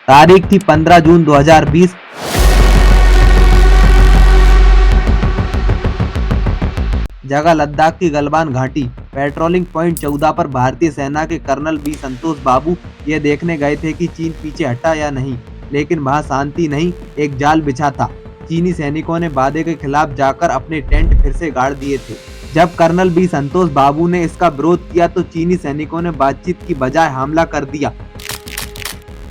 तारीख थी 15 जून 2020। जगह लद्दाख की गलवान घाटी। पेट्रोलिंग पॉइंट 14 पर भारतीय सेना के कर्नल बी संतोष बाबू ये देखने गए थे कि चीन पीछे हटा या नहीं, लेकिन वहां शांति नहीं, एक जाल बिछा था। चीनी सैनिकों ने वादे के खिलाफ जाकर अपने टेंट फिर से गाड़ दिए थे। जब कर्नल बी संतोष बाबू ने इसका विरोध किया तो चीनी सैनिकों ने बातचीत की बजाय हमला कर दिया।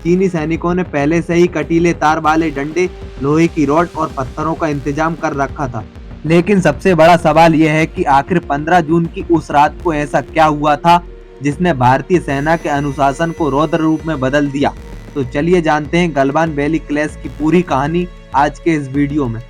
चीनी सैनिकों ने पहले से ही कटीले तार वाले डंडे, लोहे की रॉड और पत्थरों का इंतजाम कर रखा था। लेकिन सबसे बड़ा सवाल यह है कि आखिर 15 जून की उस रात को ऐसा क्या हुआ था जिसने भारतीय सेना के अनुशासन को रौद्र रूप में बदल दिया। तो चलिए जानते हैं गलवान वैली क्लैश की पूरी कहानी आज के इस वीडियो में।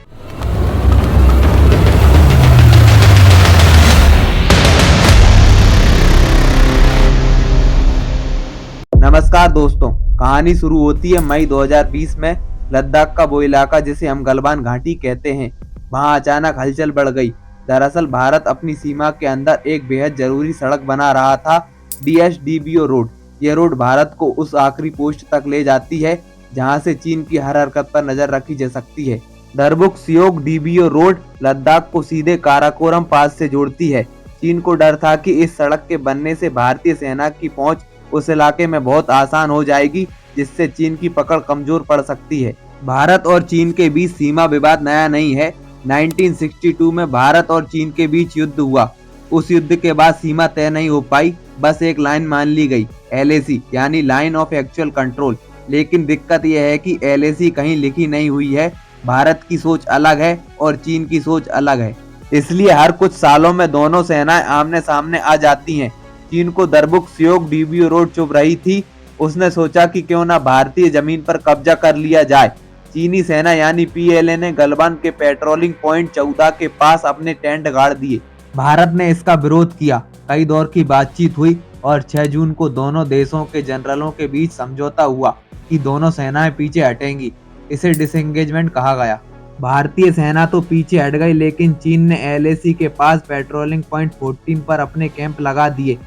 नमस्कार दोस्तों, कहानी शुरू होती है मई 2020 में। लद्दाख का वो इलाका जिसे हम गलवान घाटी कहते हैं, वहां अचानक हलचल बढ़ गई। दरअसल भारत अपनी सीमा के अंदर एक बेहद जरूरी सड़क बना रहा था, DSDBO रोड। यह रोड भारत को उस आखिरी पोस्ट तक ले जाती है जहां से चीन की हर हरकत पर नजर रखी जा सकती है। दरबुक सियोग DBO रोड लद्दाख को सीधे काराकोरम पास से जोड़ती है। चीन को डर था कि इस सड़क के बनने से भारतीय सेना की पहुंच उस इलाके में बहुत आसान हो जाएगी, जिससे चीन की पकड़ कमजोर पड़ सकती है। भारत और चीन के बीच सीमा विवाद नया नहीं है। 1962 में भारत और चीन के बीच युद्ध हुआ। उस युद्ध के बाद सीमा तय नहीं हो पाई, बस एक लाइन मान ली गई, LAC यानी लाइन ऑफ एक्चुअल कंट्रोल। लेकिन दिक्कत यह है कि LAC कहीं लिखी नहीं हुई है। भारत की सोच अलग है और चीन की सोच अलग है, इसलिए हर कुछ सालों में दोनों सेनाएं आमने सामने आ जाती हैं। चीन को दरबुक सियोग DBO रोड चुभ रही थी। उसने सोचा कि क्यों ना भारतीय जमीन पर कब्जा कर लिया जाए। चीनी सेना यानी PLA ने गलवान के पेट्रोलिंग पॉइंट 14 के पास अपने टेंट गाड़ दिए। भारत ने इसका विरोध किया, कई दौर की बातचीत हुई और 6 जून को दोनों देशों के जनरलों के बीच समझौता हुआ कि दोनों सेनाएं पीछे हटेंगी। इसे डिसएंगेजमेंट कहा गया। भारतीय सेना तो पीछे हट गई, लेकिन चीन ने LAC के पास पेट्रोलिंग पॉइंट 14 पर अपने कैंप लगा दिए।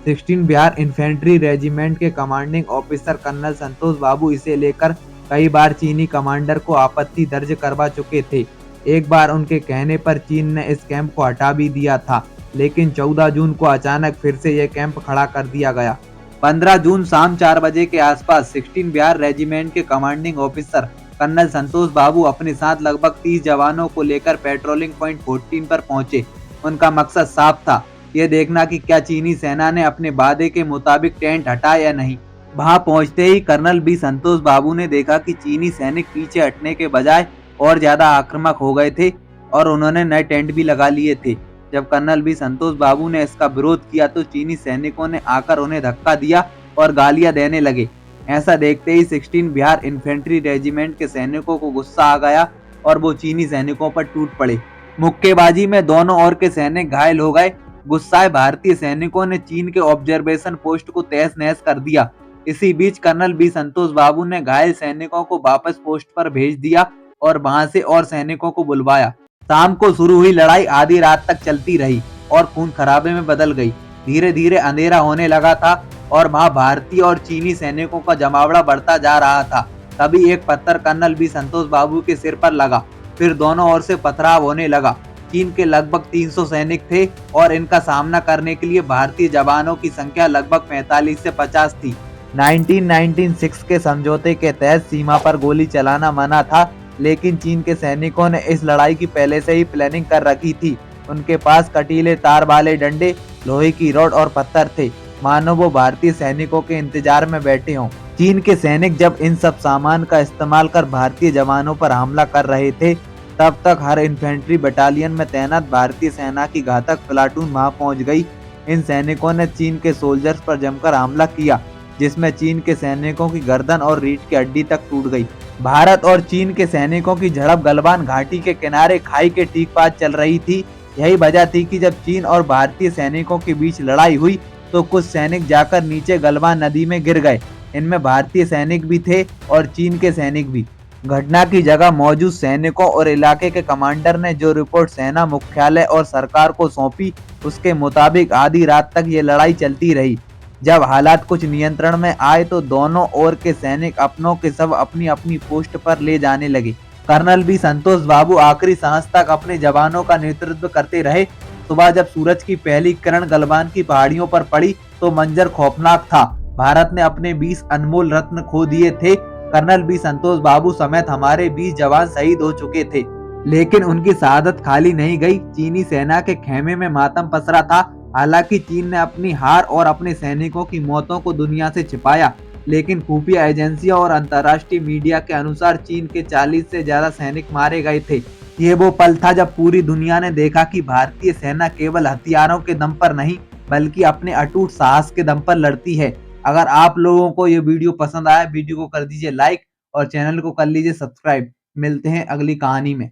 16 बिहार इन्फेंट्री रेजिमेंट के कमांडिंग ऑफिसर कर्नल संतोष बाबू इसे लेकर कई बार चीनी कमांडर को आपत्ति दर्ज करवा चुके थे। एक बार उनके कहने पर चीन ने इस कैंप को हटा भी दिया था, लेकिन 14 जून को अचानक फिर से यह कैंप खड़ा कर दिया गया। 15 जून शाम 4 बजे के आसपास 16 बिहार रेजिमेंट के कमांडिंग ऑफिसर कर्नल संतोष बाबू अपने साथ लगभग 30 जवानों को लेकर पेट्रोलिंग पॉइंट 14 पर पहुंचे। उनका मकसद साफ था, यह देखना कि क्या चीनी सेना ने अपने वादे के मुताबिक टेंट हटाया या नहीं। वहां पहुंचते ही कर्नल बी संतोष बाबू ने देखा कि चीनी सैनिक पीछे हटने के बजाय और ज्यादा आक्रामक हो गए थे और उन्होंने नए टेंट भी लगा लिए थे। जब कर्नल बी संतोष बाबू ने इसका विरोध किया तो चीनी सैनिकों ने आकर उन्हें धक्का दिया और गालियां देने लगे। ऐसा देखते ही 16 बिहार इन्फेंट्री रेजिमेंट के सैनिकों को गुस्सा आ गया और वो चीनी सैनिकों पर टूट पड़े। मुक्केबाजी में दोनों ओर के सैनिक घायल हो गए। गुस्साए भारतीय सैनिकों ने चीन के ऑब्जर्वेशन पोस्ट को तहस नहस कर दिया। इसी बीच कर्नल बी संतोष बाबू ने घायल सैनिकों को वापस पोस्ट पर भेज दिया और वहां से और सैनिकों को बुलवाया। शाम को शुरू हुई लड़ाई आधी रात तक चलती रही और खून खराबे में बदल गई। धीरे धीरे अंधेरा होने लगा था और वहां भारतीय और चीनी सैनिकों का जमावड़ा बढ़ता जा रहा था। तभी एक पत्थर कर्नल बी संतोष बाबू के सिर पर लगा। फिर दोनों ओर से पथराव होने लगा। चीन के लगभग 300 सैनिक थे और इनका सामना करने के लिए भारतीय जवानों की संख्या लगभग 45 से 50 थी। 1996 के समझौते के तहत सीमा पर गोली चलाना मना था, लेकिन चीन के सैनिकों ने इस लड़ाई की पहले से ही प्लानिंग कर रखी थी। उनके पास कटीले तार वाले डंडे, लोहे की रॉड और पत्थर थे, मानो वो भारतीय सैनिकों के इंतजार में बैठे हों। चीन के सैनिक जब इन सब सामान का इस्तेमाल कर भारतीय जवानों पर हमला कर रहे थे, तब तक हर इन्फेंट्री बटालियन में तैनात भारतीय सेना की घातक प्लाटून वहां पहुंच गई। इन सैनिकों ने चीन के सोल्जर्स पर जमकर हमला किया, जिसमें चीन के सैनिकों की गर्दन और रीढ़ की हड्डी तक टूट गई। भारत और चीन के सैनिकों की झड़प गलवान घाटी के किनारे खाई के ठीक पास चल रही थी। यही वजह थी कि जब चीन और भारतीय सैनिकों के बीच लड़ाई हुई तो कुछ सैनिक जाकर नीचे गलवान नदी में गिर गए। इनमें भारतीय सैनिक भी थे और चीन के सैनिक भी। घटना की जगह मौजूद सैनिकों और इलाके के कमांडर ने जो रिपोर्ट सेना मुख्यालय और सरकार को सौंपी, उसके मुताबिक आधी रात तक ये लड़ाई चलती रही। जब हालात कुछ नियंत्रण में आए तो दोनों ओर के सैनिक अपनों के शव अपनी अपनी पोस्ट पर ले जाने लगे। कर्नल बी संतोष बाबू आखिरी सांस तक अपने जवानों का नेतृत्व करते रहे। सुबह जब सूरज की पहली किरण गलवान की पहाड़ियों पर पड़ी तो मंजर खौफनाक था। भारत ने अपने 20 अनमोल रत्न खो दिए थे। कर्नल बी संतोष बाबू समेत हमारे 20 जवान शहीद हो चुके थे, लेकिन उनकी शहादत खाली नहीं गई। चीनी सेना के खेमे में मातम पसरा था। हालांकि चीन ने अपनी हार और अपने सैनिकों की मौतों को दुनिया से छिपाया, लेकिन खुफिया एजेंसियों और अंतर्राष्ट्रीय मीडिया के अनुसार चीन के 40 से ज्यादा सैनिक मारे गए थे। ये वो पल था जब पूरी दुनिया ने देखा कि भारतीय सेना केवल हथियारों के दम पर नहीं, बल्कि अपने अटूट साहस के दम पर लड़ती है। अगर आप लोगों को ये वीडियो पसंद आया, वीडियो को कर दीजिए लाइक और चैनल को कर लीजिए सब्सक्राइब। मिलते हैं अगली कहानी में।